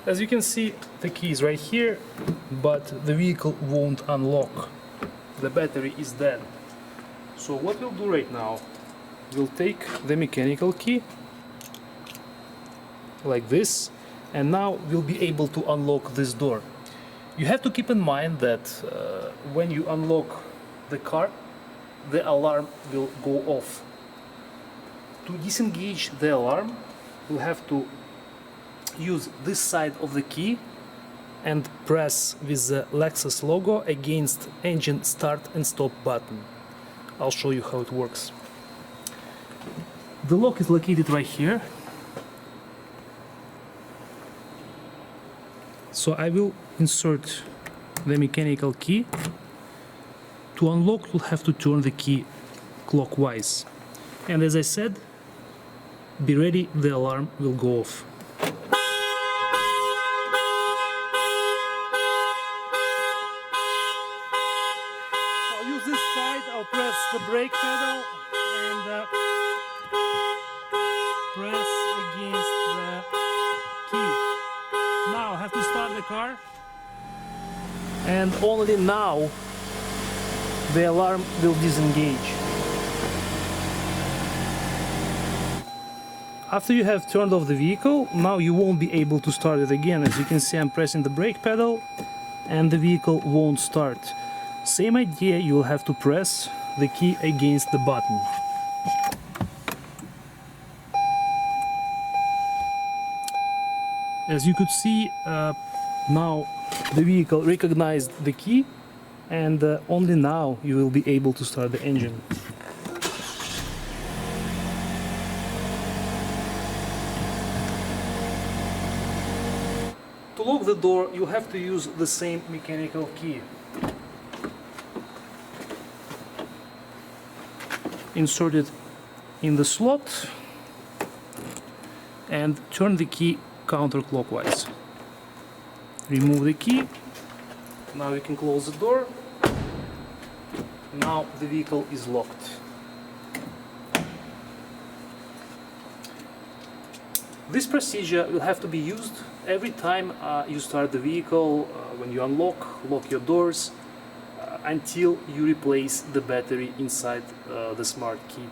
As you can see, the key is right here, but the vehicle won't unlock. The battery is dead. So what we'll do right now, we'll take the mechanical key like this, and now we'll be able to unlock this door. You have to keep in mind that when you unlock the car, the alarm will go off. To disengage the alarm, we'll have to use this side of the key and press with the Lexus logo against engine start and stop button. I'll show you how it works. The lock is located right here. So I will insert the mechanical key. To unlock, you'll have to turn the key clockwise. And as I said, be ready, the alarm will go off. I'll use this side, I'll press the brake pedal and press against the key. Now I have to start the car, and only now the alarm will disengage. After you have turned off the vehicle, now you won't be able to start it again. As you can see, I'm pressing the brake pedal and the vehicle won't start. Same idea, you'll have to press the key against the button. As you could see, now the vehicle recognized the key, and only now you will be able to start the engine. To lock the door, you have to use the same mechanical key. Insert it in the slot and turn the key counterclockwise. Remove the key. Now you can close the door. Now the vehicle is locked. This procedure will have to be used every time you start the vehicle, when you lock your doors, until you replace the battery inside the smart key.